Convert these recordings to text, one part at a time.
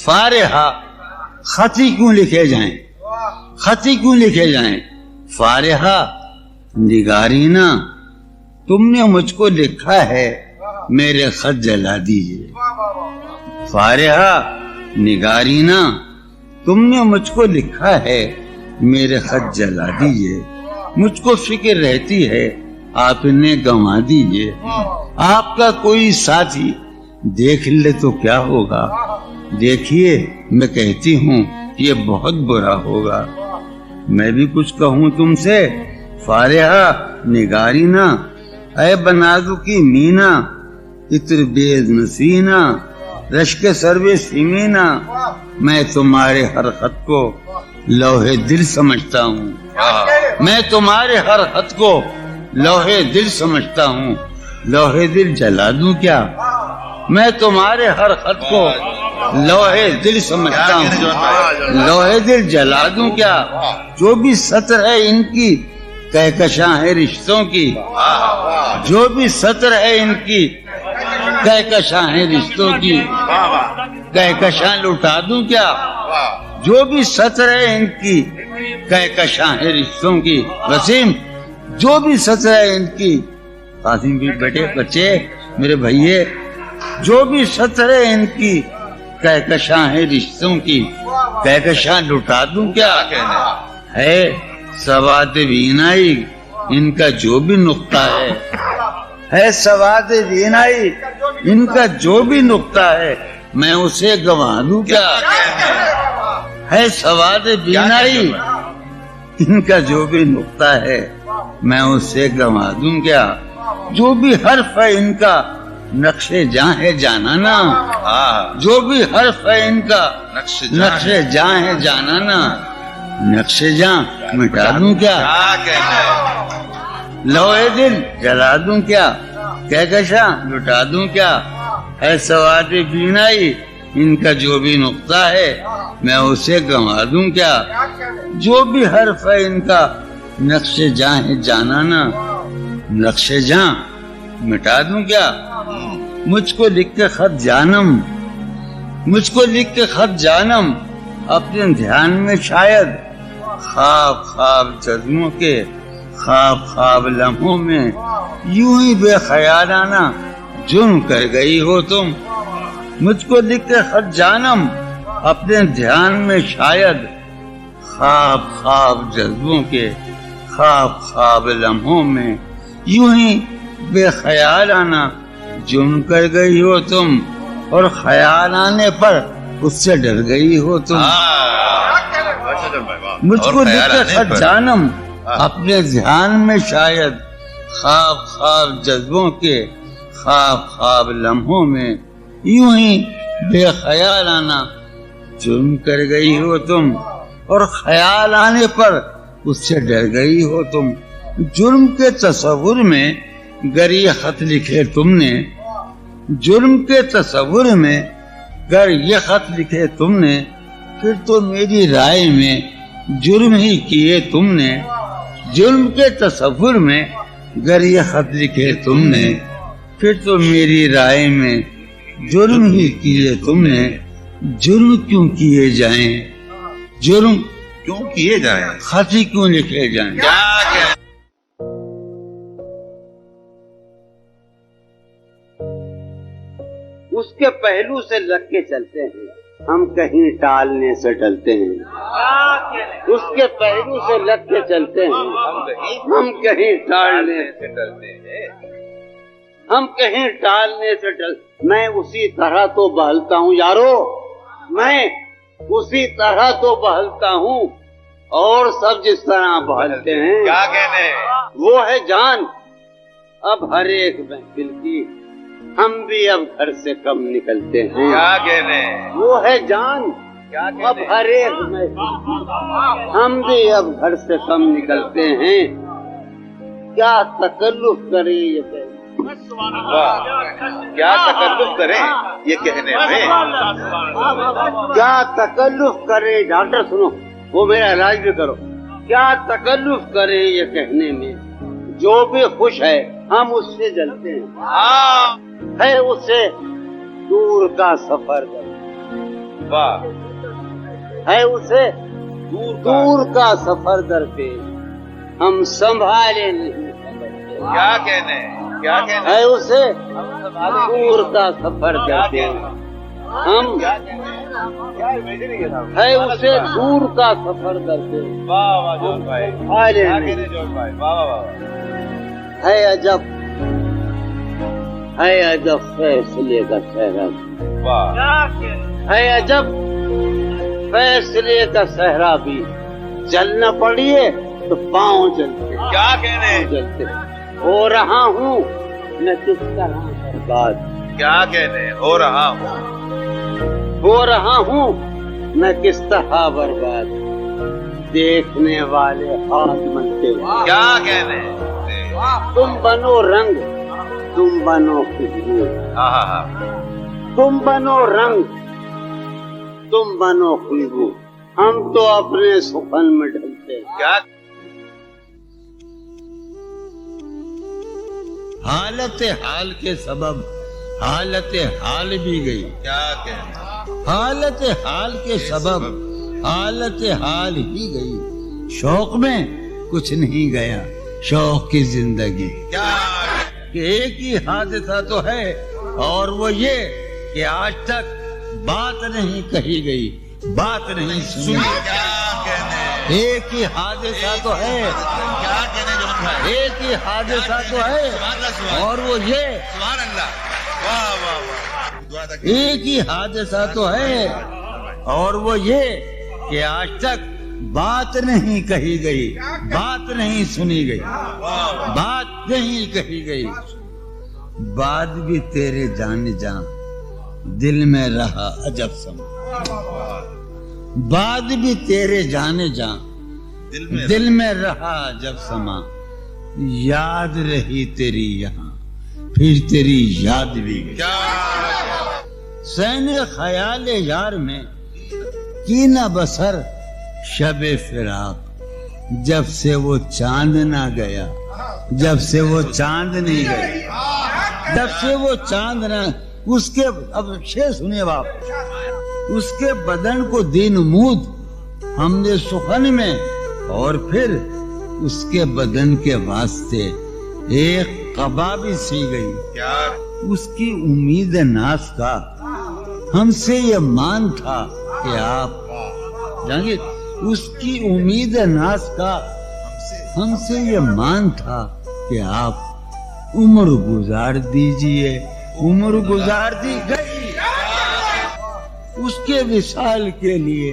فارحہ خطی کیوں لکھے جائیں؟ خطی کیوں لکھے جائیں؟ فارحہ نگارینا تم نے مجھ کو لکھا ہے میرے خط جلا دیجئے. فارحہ نگارینا تم نے مجھ کو لکھا ہے میرے خط جلا دیجئے. مجھ کو فکر رہتی ہے آپ نے گنوا دیجئے. آپ کا کوئی ساتھی دیکھ لے تو کیا ہوگا؟ دیکھیے میں کہتی ہوں یہ بہت برا ہوگا. میں بھی کچھ کہوں تم سے؟ فارحہ نگارینا اے بنازو کی مینا عطر بیز نسینا رشک سرو سیمینا میں تمہارے ہر خط کو لوہے دل سمجھتا ہوں. میں تمہارے ہر خط کو لوہے دل سمجھتا ہوں. لوہے دل جلا دوں کیا؟ میں تمہارے ہر خط کو لوہے دل سمجھتا ہوں. لوہے دل جلا دوں کیا؟ جو بھی سطر ہے ان کی کہکشاں ہے رشتوں کی. جو بھی سطر ہے ان کی کہکشاں ہے رشتوں کی. کہکشاں لٹا دوں کیا؟ جو بھی سطر ہے ان کی کہکشاں ہے رشتوں کی. وسیم جو بھی سطر ہے ان کی. قاسم بھی بیٹے بچے میرے بھائیے جو بھی سطر ہے ان کی کہکشاں ہے رشتوں کی. کہکشاں لٹا دوں کیا؟ ہے سواد بینائی ان کا جو بھی نقطہ ہے سواد بینائی ان کا جو بھی نقطہ ہے میں اسے گنوا دوں کیا؟ ہے سواد بینائی ان کا جو بھی نقطہ ہے میں اسے گنوا دوں کیا؟ جو بھی حرف ہے ان کا نقش جاں ہے جانانا. جو بھی حرف ہے ان کا نقش جاں ہے جانانا. نقش جاں مٹا دوں کیا؟ لوہے دل جلا دوں کیا؟ کہکشاں لٹا دوں کیا؟ ہے سواد بینائی ان کا جو بھی نقطہ ہے میں اسے گنوا دوں کیا؟ جو بھی حرف ہے ان کا نقش جاں ہے جانانا. نقش جاں مٹا دوں کیا؟ مجھ کو لکھ کے خط جانم مجھ کو لکھ کے خط جانم اپنے دھیان میں شاید خواب خواب جذبوں کے خواب خواب لمحوں میں یوں ہی بے خیالانہ جرم کر گئی ہو تم. مجھ کو لکھ کے خط جانم اپنے دھیان میں شاید خواب خواب جذبوں کے خواب خواب لمحوں میں یوں ہی بے خیالانہ جرم کر گئی ہو تم. اور خیال آنے پر اس سے ڈر گئی ہو تم. مجھ کو لکھ کے خط جانم اپنے ذہن میں شاید خواب خواب جذبوں کے خواب خواب لمحوں میں یوں ہی بے خیالانہ جرم کر گئی ہو تم. اور خیال آنے پر اس سے ڈر گئی ہو تم. جرم کے تصور میں گر یہ خط لکھے تم نے. جرم کے تصور میں گر یہ خط لکھے تم نے پھر تو میری رائے میں جرم ہی کیے تم نے. جرم کے تصور میں گر یہ خط لکھے تم نے پھر تو میری رائے میں جرم ہی کیے تم نے. جرم کیوں کیے جائیں؟ جرم کیوں کیے جائیں؟ خطی کیوں لکھے جائیں؟ اس کے پہلو سے لگ کے چلتے ہیں ہم کہیں ٹالنے سے ٹلتے ہیں. اس کے پہلو سے لگ کے چلتے ہیں ہم کہیں ٹالنے سے ٹلتے ہیں. ہم کہیں ٹالنے سے میں اسی طرح تو بہلتا ہوں یارو. میں اسی طرح تو بہلتا ہوں اور سب جس طرح بہلتے ہیں. کیا کہنے وہ ہے جان اب ہر ایک محفل کی ہم بھی اب گھر سے کم نکلتے ہیں. کیا کہنے وہ ہے جان اب ہر ایک محفل ہم بھی اب گھر سے کم نکلتے ہیں. کیا تکلف کرے یہ کہنے کیا تکلف کریں یہ کہنے میں. کیا تکلف کرے ڈاکٹر سنو وہ میرا علاج بھی کرو. کیا تکلف کرے یہ کہنے میں جو بھی خوش ہے ہم اس سے جلتے ہیں. ہے اسے دور کا سفر در واہ ہے اسے دور کا سفر در پہ ہم سنبھالے نہیں کیا کہنے کیا کہنے ہے اسے دور کا سفر در پہ ہم ہے اسے دور کا سفر در پہ واہ واہ جوش بھائی سنبھالے کیا نہیں کہنے جوش بھائی واہ واہ واہ ہے عجب فیصلے کا صحرا واہ ہے عجب فیصلے کا صحرا بھی چلنا پڑیے تو پاؤں چلتے کیا کہنے چلتے ہو رہا ہوں میں کس طرح برباد کیا کہنے ہو رہا ہوں ہو رہا ہوں میں کس طرح برباد دیکھنے والے ہاتھ منتے کیا کہنے تم بنو رنگ تم بنو خوشبو ہاں ہاں ہاں تم بنو رنگ تم بنو خوشبو ہم تو اپنے سخن میں ڈھلتے کیا حالت حال کے سبب حالت حال بھی گئی کیا کہنے حالت حال کے سبب حالت حال ہی گئی شوق میں کچھ نہیں گیا شوق کی زندگی کیا کہ ایک ہی حادثہ تو ہے اور وہ یہ کہ آج تک بات نہیں کہی گئی بات نہیں سنی کیا کہنے ایک ہی حادثہ تو ہے کیا کہنے جوش بھائی ایک ہی حادثہ تو ہے اور وہ یہ سبحان اللہ واہ واہ واہ دعا تک ایک ہی حادثہ تو ہے اور وہ یہ کہ آج تک بات نہیں کہی گئی بات نہیں سنی گئی بات نہیں کہی گئی بات بھی تیرے جان جان دل میں رہا عجب سما بات بھی تیرے جانے جان دل میں رہا عجب سما یاد رہی تیری یہاں پھر تیری یاد بھی گئی سین خیال یار میں کی نہ بسر شب فراق جب سے وہ چاند نہ گیا جب سے وہ چاند نہیں گیا جب سے وہ چاند نہ اس کے اب شعر سنیے باپ اس کے بدن کو دی نمود ہم نے سخن میں اور پھر اس کے بدن کے واسطے ایک قبا بھی سی گئی کیا اس کی امید ناز کا ہم سے یہ مان تھا کہ آپ جانگے اس کی امید ناز کا ہم سے یہ مان تھا کہ آپ عمر گزار دیجئے عمر گزار دی گئی اس کے وصال کے لیے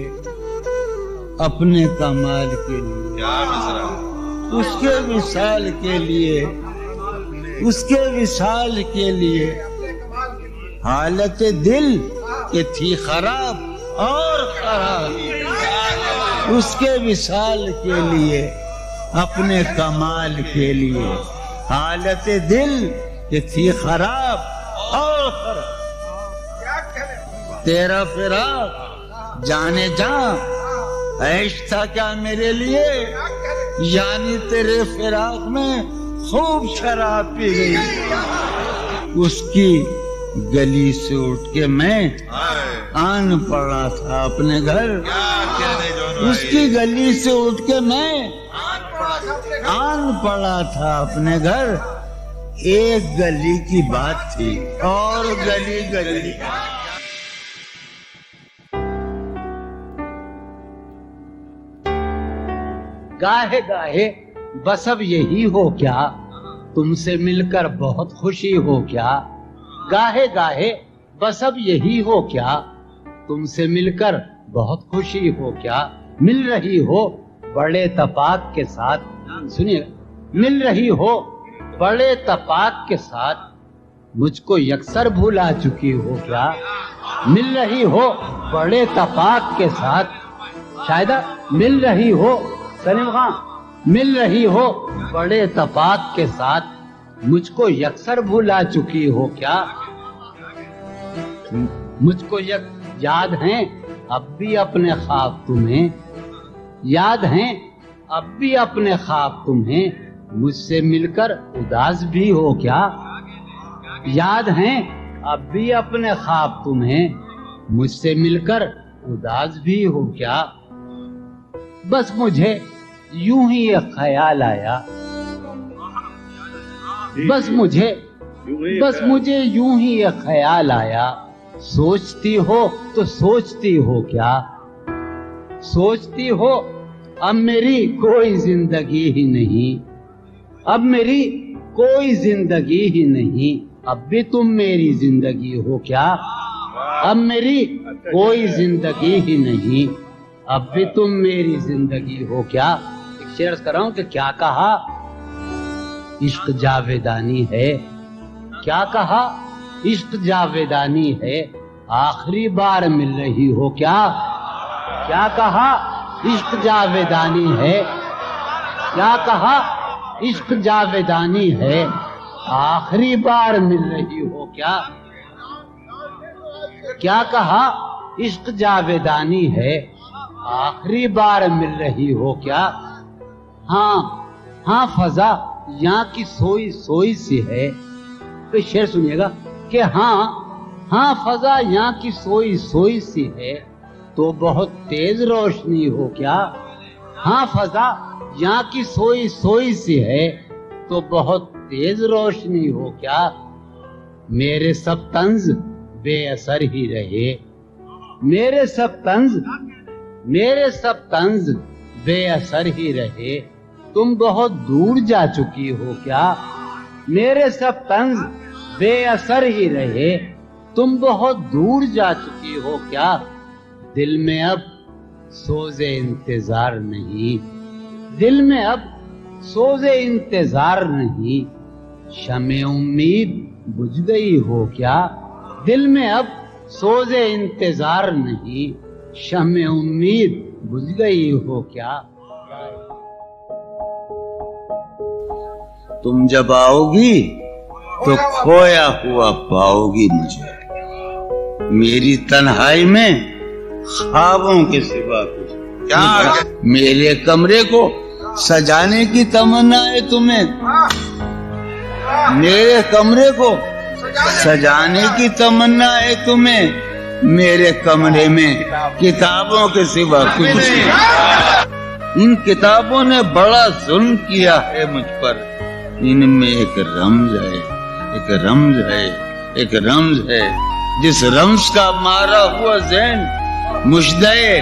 اپنے کمال کے لیے کیا مصرا اس کے وصال کے لیے اس کے وصال کے لیے حالت دل کہ تھی خراب اور خراب اس کے وصال کے لیے اپنے کمال کے لیے حالت دل کہ تھی خراب اور خراب تیرا فراق جانے جاں عیش تھا کیا میرے لیے یعنی تیرے فراق میں خوب شراب پی گئی اس کی گلی سے اٹھ کے میں آن پڑا تھا اپنے گھر اس کی گلی سے اٹھ کے میں آن پڑا تھا اپنے گھر ایک گلی کی بات تھی اور گلی گلی گاہے گاہے بس اب یہی ہو کیا تم سے مل کر بہت خوشی ہو کیا گاہے گاہے بس اب یہی ہو کیا تم سے مل کر بہت خوشی ہو کیا مل رہی ہو بڑے تپاک کے ساتھ سنیے مل رہی ہو بڑے تپاک کے ساتھ مجھ کو یکسر بھولا چکی ہو کیا مل رہی ہو بڑے تپاک کے ساتھ شاید مل رہی ہو سلیم خان مل رہی ہو بڑے تپاک کے ساتھ مجھ کو یکسر بھولا چکی ہو کیا مجھ کو یاد ہیں اب بھی اپنے خواب تمہیں یاد ہیں اب بھی اپنے خواب تمہیں مجھ سے مل کر اداس بھی ہو کیا یاد ہیں اب بھی اپنے خواب تمہیں، مجھ سے مل کر اداس بھی ہو کیا؟ بس مجھے یوں ہی ایک خیال آیا، بس مجھے یوں ہی ایک خیال آیا، سوچتی ہو تو سوچتی ہو کیا؟ سوچتی ہو اب میری کوئی زندگی ہی نہیں، اب میری کوئی زندگی ہی نہیں، اب بھی تم میری زندگی ہو کیا؟ اب میری کوئی زندگی ہی نہیں، اب بھی تم میری زندگی ہو کیا؟ ایک شعر کر رہا ہوں کہ کیا کہا عشق جاویدانی ہے، کیا کہا عشق جاویدانی ہے، آخری بار مل رہی ہو کیا؟ کیا کہا عشق جاویدانی ہے، کیا کہا عشق جاویدانی ہے، آخری بار مل رہی ہو کیا؟ کیا کہا عشق جاویدانی ہے، آخری بار مل رہی ہو کیا؟ ہاں فضا یہاں کی سوئی سوئی سی ہے، تو شعر سنیے گا کہ ہاں فضا یہاں کی سوئی سوئی سی ہے، تو بہت تیز روشنی ہو کیا؟ ہاں فضا یہاں کی سوئی سوئی سی ہے، تو بہت تیز روشنی ہو کیا؟ میرے سب طنز بے اثر ہی رہے، میرے سب طنز بے اثر ہی رہے، تم بہت دور جا چکی ہو کیا؟ میرے سب طنز بے اثر ہی رہے، تم بہت دور جا چکی ہو کیا؟ دل میں اب سوز انتظار نہیں، دل میں اب سوز انتظار نہیں، شمع امید بجھ گئی ہو کیا؟ دل میں اب سوز انتظار نہیں، شمع امید بجھ گئی ہو کیا؟ تم جب آؤ گی تو کھویا ہوا پاؤ گی مجھے، میری تنہائی میں خوابوں کے سوا کچھ کیا؟ میرے کمرے کو سجانے کی تمنا ہے تمہیں، میرے کمرے کو سجانے کی تمنا ہے تمہیں، میرے کمرے میں کتابوں کے سوا کچھ نہیں، ان کتابوں نے بڑا ظلم کیا ہے مجھ پر، ان میں ایک رمز ہے، ایک رمز ہے، ایک رمز ہے، جس رمز کا مارا ہوا ذہن مشدے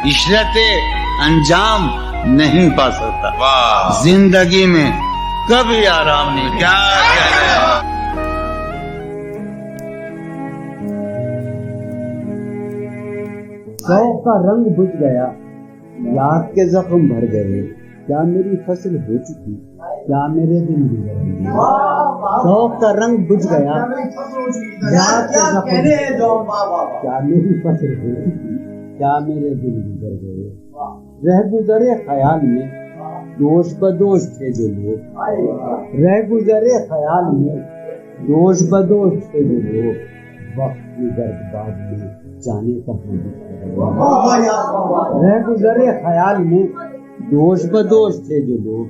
عشرت انجام نہیں پا سکتا، زندگی میں کبھی آرام نہیں۔ کیا شوق کا رنگ بجھ گیا، یاد کے زخم بھر گئے، کیا میری فصل ہو چکی، کیا میرے دن گزر گئے؟ شوق کا رنگ بجھ گیا، یاد کے زخم، کیا میری فصل ہو چکی، کیا میرے دن گزر گئے؟ رہ گزرے خیال میں دوش بدوش تھے جو لوگ، رہ گزرے خیال میں دوش بدوش تھے جو لوگ، وقت کی گرد باد میں جانے کہاں، رہ گزرے خیال میں دوش بدوش تھے جو لوگ،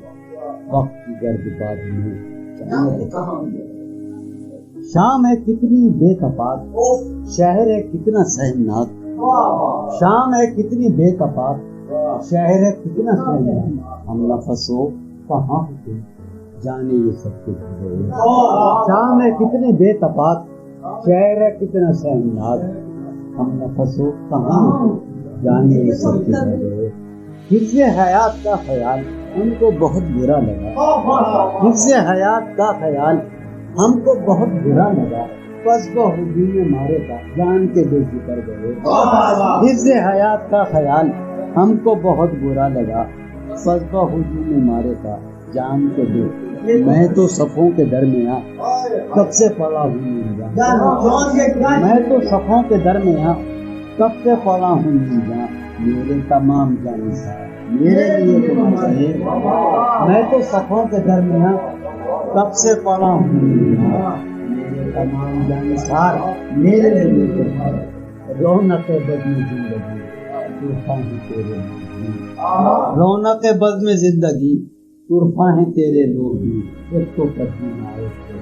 وقت کی گرد باد میں جانے کہاں۔ شام ہے کتنی بے کفات، شہر ہے کتنا سہمناک، شام ہے کتنی بے کفات، شہر ہے کتنا سہمناک، ہم نفسوں کہاں ہوتے جانے یہ سب کچھ ہوئے۔ شام ہے کتنی بے کفات، شہر ہے کتنا سہمناک، ہم نفسوں کہاں ہوتے جانے یہ سب کچھ ہوئے۔ حفظ حیات کا خیال ہم کو بہت برا لگا، حفظ حیات کا خیال ہم کو بہت برا لگا، پس وہ ہجوم مارے کا جان کے بے فکر گئے۔ حفظ حیات کا خیال ہم کو بہت برا لگا، پس وہ ہجوم مارے کا جان کے بے فکر گئے۔ میں تو صفوں کے درمیاں کب سے پڑا ہوں نیجاں، میں تو صفوں کے درمیاں کب سے پڑا ہوں نیجاں، میرے تمام جانسار میرے لیے تم چاہیے، میں تو صفوں کے درمیان کب سے پڑا ہوں میرے تمام جانسار میرے لیے تم چاہیے۔ رونق بزم زندگی طوفان تیرے، رونق بزم زندگی طرفہ ہیں تیرے لوگ بھی، ایک تو پسین آئے تھے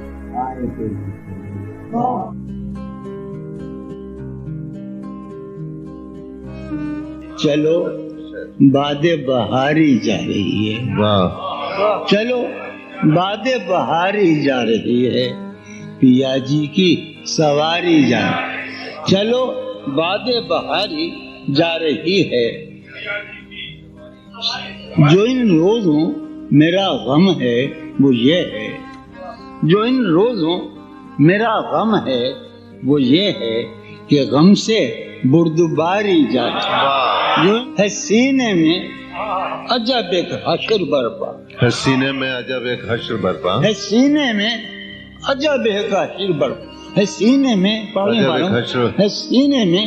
چلو باد بہاری جا رہی ہے، چلو باد بہاری جا رہی ہے، پیا جی کی سواری جا رہی، چلو باد بہاری جا رہی ہے، جو ان روزوں میرا غم ہے وہ یہ ہے، جو ان روزوں میرا غم ہے وہ یہ ہے کہ غم سے بردباری جاتی جو ہے سینے میں عجب ایک حشر برپا، ہے سینے میں عجب ایک حشر برپا، ہے سینے میں عجب ایک حشر برپا، ہے سینے میں ہے سینے میں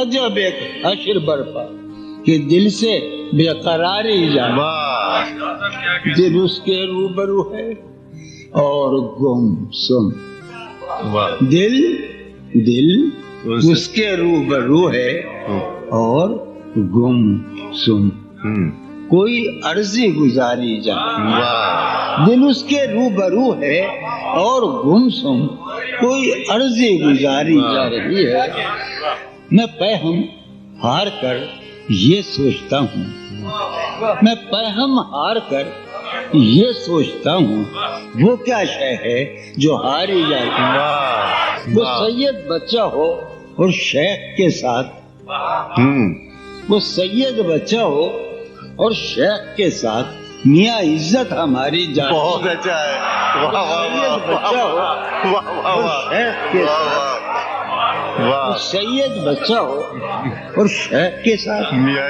عجب ایک حشر برپا کہ دل سے بے قراری جاتی، دل اس کے روبرو ہے اور گم سم، دل اس کے روبرو ہے اور گم سم، کوئی عرضی گزاری جاتی، دل اس کے روبرو ہے اور گم سم، کوئی عرضی گزاری جا رہی ہے، میں پہم ہار کر یہ سوچتا ہوں، میں پہم ہار کر یہ سوچتا ہوں وہ کیا شے ہے جو ہاری جاتی، وہ سید بچہ ہو اور شیخ کے ساتھ، وہ سید بچہ ہو اور شیخ کے ساتھ میاں عزت ہماری جاتی، بہت اچھا ہے، سید بچہ ہو اور شیخ کے ساتھ، سید بچہ ہو اور شیخ کے ساتھ میاں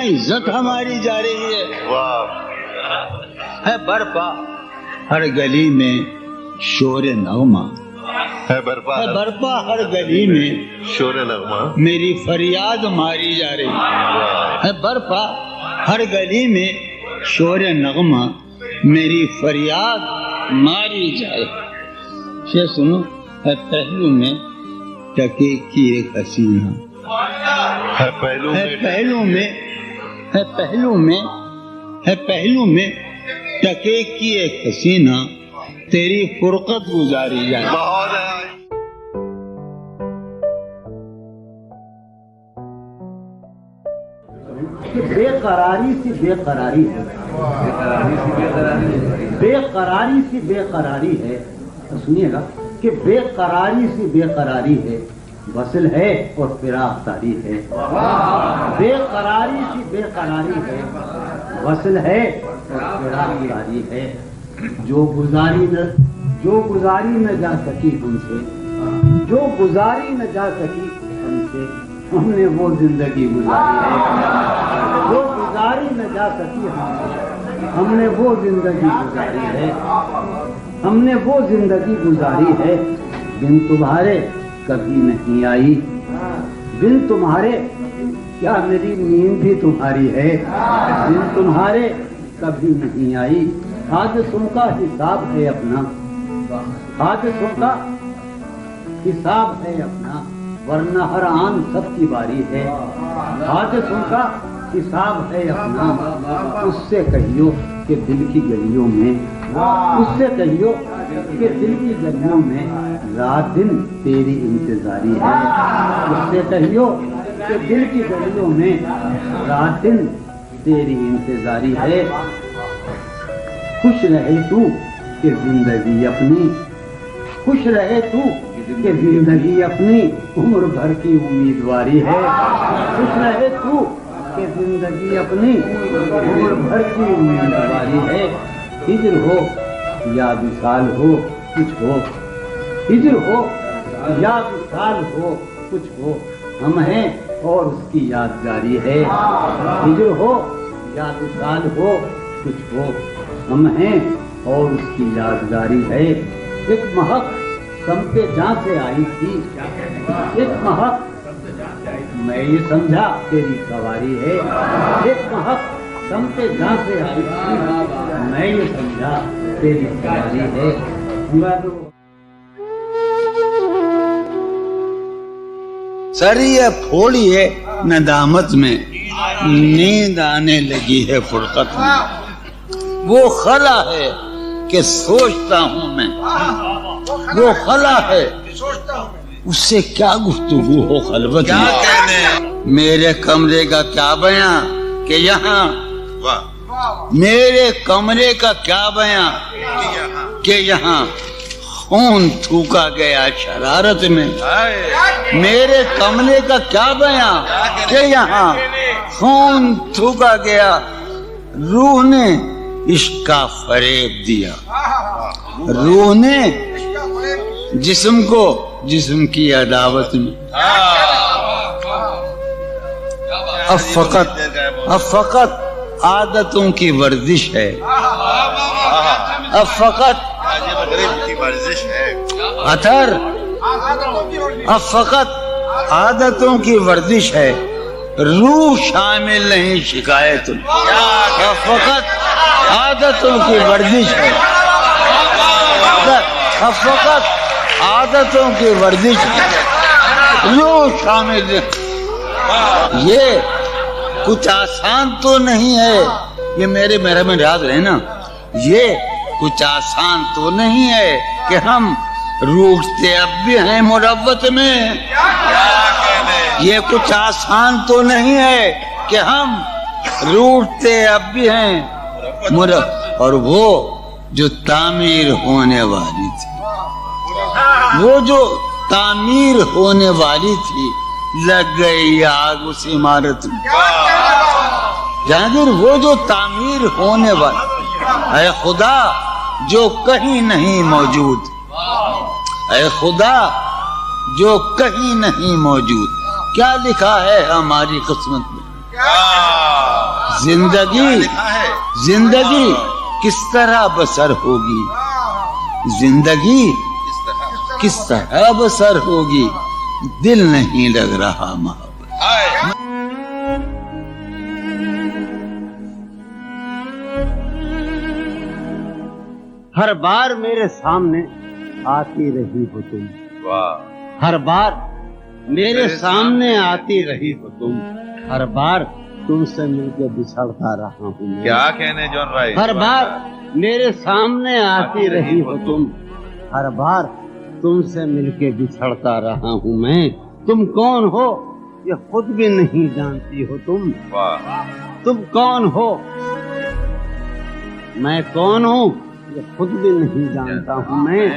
عزت ہماری جا رہی ہے برپا ہر گلی میں شور نغمہ، ہے برپا ہر گلی میں شور نغمہ، میری فریاد ماری جا رہی ہے برپا ہر گلی میں شور نغمہ، میری فریاد ماری جائے، یہ سنو ہے پہلو میں ٹکے کی ایک حسینہ، ہے پہلو میں ٹکے کی ایک حسینہ، تیری فرقت گزاری جائے، بے قراری سی بے قراری ہے، بے قراری سی بے قراری ہے، سنیے گا کہ بے قراری سی بے قراری ہے، وصل ہے اور فراق تاری ہے، بے قراری سی بے قراری ہے، وصل ہے اور فراق تاری ہے، جو گزاری نہ جا سکی ہم سے، جو گزاری نہ جا سکی ہم سے، ہم نے وہ زندگی گزاری ہے، جو گزاری نہ جا سکی ہم نے وہ زندگی گزاری ہے، ہم نے وہ زندگی گزاری ہے، بن تمہارے کبھی نہیں آئی، بن تمہارے کیا میری نیند بھی تمہاری ہے، بن تمہارے کبھی نہیں آئی، حادثوں کا حساب ہے اپنا، حادثوں کا حساب ہے اپنا، ورنہ ہر آن سب کی باری ہے، حادثوں کا حساب ہے اپنا، اس سے کہیو کہ دل کی گلیوں میں، اس سے کہیو کہ دل کی گلیوں میں رات دن تیری انتظاری ہے، اس سے کہیو کہ دل کی گلیوں میں رات دن تیری انتظاری ہے، خوش رہے تو کہ زندگی اپنی، خوش رہے تو کہ زندگی اپنی عمر بھر کی امیدواری ہے، خوش رہے تو کہ زندگی اپنی عمر بھر کی امیدواری ہے، ہجر ہو یا وصال ہو کچھ ہو، ہجر ہو یا وصال ہو کچھ ہو، ہم ہیں اور اس کی یاد جاری ہے، ہجر ہو یا وصال ہو کچھ ہو، ہم ہیں اور اس کی یاد جاری ہے، ایک مہک سمتے جہاں سے آئی تھی، ایک مہک میں یہ سمجھا تیری سواری ہے، ایک مہک سمتے جہاں سے آئی تھی، میں یہ سمجھا تیری سواری ہے، سر یہ پھوڑیے ندامت میں نیند آنے لگی ہے فرقت میں، وہ خلا ہے کہ سوچتا ہوں میں، وہ خلا ہے اس سے کیا گفتگو ہو خلوت میں، میرے کمرے کا کیا بیاں کہ یہاں، میرے کمرے کا کیا بیاں کہ یہاں خون تھوکا گیا شرارت میں، میرے کمرے کا کیا بیاں کہ یہاں خون تھوکا گیا، روح نے عشق کا فریب دیا، روح نے جسم کو جسم کی عداوت میں، اب فقط عادتوں کی ورزش ہے، اب فقط اتھر، اب فقط عادتوں کی ورزش ہے، روح شامل نہیں شکایت، اب فقط عادتوں کی ورزش ہے، اب فقط عادتوں کی ورزش ہے، روح شامل نہیں، یہ کچھ آسان تو نہیں ہے، یہ میرے میں یاد رہے نا، یہ کچھ آسان تو نہیں ہے کہ ہم روٹتے اب بھی ہیں مروت میں، یہ کچھ آسان تو نہیں ہے کہ ہم روٹتے اب بھی ہیں مروت، اور وہ جو تعمیر ہونے والی تھی، وہ جو تعمیر ہونے والی تھی، لگ گئی آگ اس عمارت میں، جہانگیر وہ جو تعمیر ہونے والی، اے خدا جو کہیں نہیں موجود، اے خدا جو کہیں نہیں موجود، کیا لکھا ہے ہماری قسمت میں، زندگی کس طرح بسر ہوگی، زندگی کس طرح بسر ہوگی، دل نہیں لگ رہا محبت، ہر بار میرے سامنے آتی رہی ہو تم، ہر بار میرے سامنے آتی رہی ہو تم، ہر بار تم سے مل کے بچھڑتا رہا ہوں میں، کیا کہنے جون بھائی، ہر بار میرے سامنے آتی رہی ہو تم، ہر بار تم سے مل کے بچھڑتا رہا ہوں میں، تم کون ہو یہ خود بھی نہیں جانتی ہو تم کون ہو، میں کون ہوں یہ خود بھی نہیں جانتا ہوں میں،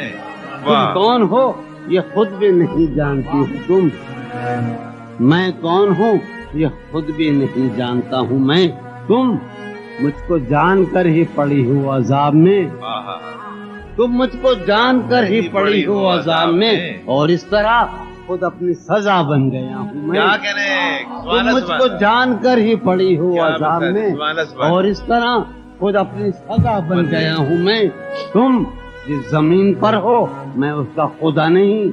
تم کون ہو یہ خود بھی نہیں جانتی ہو تم، میں کون ہوں یہ خود بھی نہیں جانتا ہوں میں، تم مجھ کو جان کر ہی پڑی ہو عذاب میں، تم مجھ کو جان کر ہی پڑی ہو عذاب میں، اور اس طرح خود اپنی سزا بن گیا ہوں میں، تم مجھ کو جان کر ہی پڑی ہو عذاب میں، اور اس طرح خود اپنی سزا بن گیا ہوں میں، تم جس زمین پر ہو میں اس کا خدا نہیں،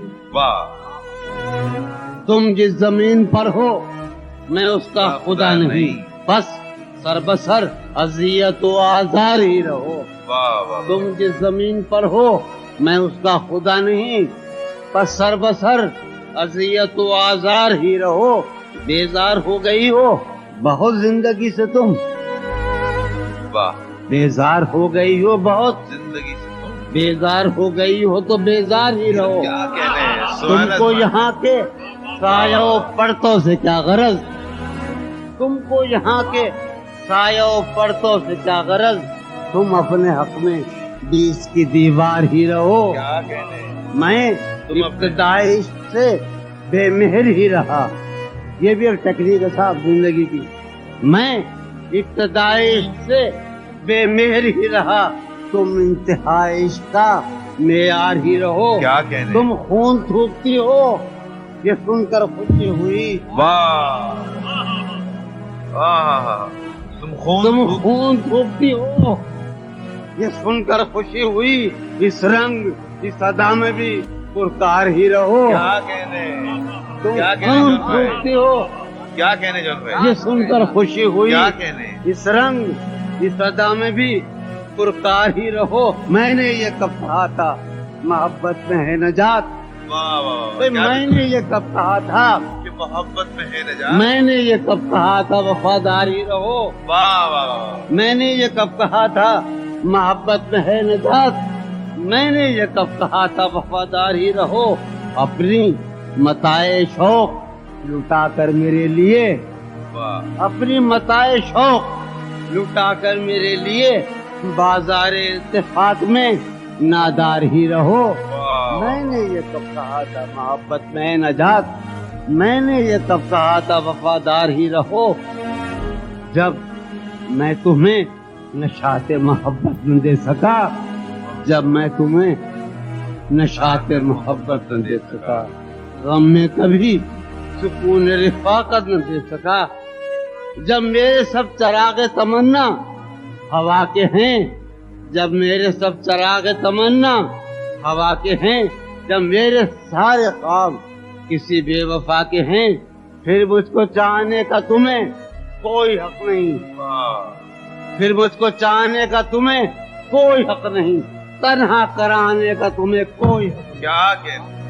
تم جس زمین پر ہو میں اس کا خدا نہیں، بس سر بسر اذیت و آزار ہی رہو، تم جس زمین پر ہو میں اس کا خدا نہیں، بس سر بسر اذیت و آزار ہی رہو، بیزار ہو گئی ہو بہت زندگی سے تم، بیزار ہو گئی ہو بہت زندگی سے، بیزار ہو گئی ہو تو بیزار ہی رہو، تم کو یہاں کے سایہ و پرتوں سے کیا غرض، تم کو یہاں کے سایہ و پرتوں سے کیا غرض، تم اپنے حق میں 20 کی دیوار ہی رہو، میں ابتدائی سے بے مہر ہی رہا، یہ بھی ایک ٹیکنیک ہے صاحب زندگی کی، میں ابتدائی سے بے مہر ہی رہا، تم انتہائی کا معیار ہی رہو، تم خون تھوکتی ہو یہ سن کر خوشی ہوئی، تم خون تھوکتی ہو یہ سن کر خوشی ہوئی، اس رنگ اس ادا میں بھی پرکار ہی رہو، تم خون تھوکتی ہو کیا کہنے جون بھائی، یہ سن کر خوشی ہوئی، کیا کہنے، اس رنگ اس ادا میں بھی پرکار ہی رہو، میں نے یہ کب کہا تھا محبت میں ہے نجات، میں نے یہ کب کہا تھا محبت میں ہے نجات. میں نے یہ کب کہا تھا وفاداری رہو؟ واہ واہ واہ. میں نے یہ کب کہا تھا محبت میں ہے نجات؟ میں نے یہ کب کہا تھا وفاداری رہو؟ اپنی متاع شوق لٹا کر میرے لیے، واہ. اپنی متاع شوق لٹا کر میرے لیے بازار اتفاق میں نادار ہی رہو۔ واہ. میں نے یہ کب کہا تھا محبت میں نجات، میں نے یہ کب کہا تھا وفادار ہی رہو، جب میں تمہیں نشاط محبت نہ دے سکا، جب میں تمہیں نشاط محبت نہ دے سکا، غم میں کبھی سکون رفاقت نہ دے سکا، جب میرے سب چراغ تمنا ہوا کے ہیں، جب میرے سب چراغ تمنا ہوا کے ہیں، جب میرے سارے خواب کسی بے وفا کے ہیں، پھر مجھ کو چاہنے کا تمہیں کوئی حق نہیں، واہ. پھر مجھ کو چاہنے کا تمہیں کوئی حق نہیں، تنہا کرانے کا تمہیں کوئی حق نہیں۔ کیا کہتے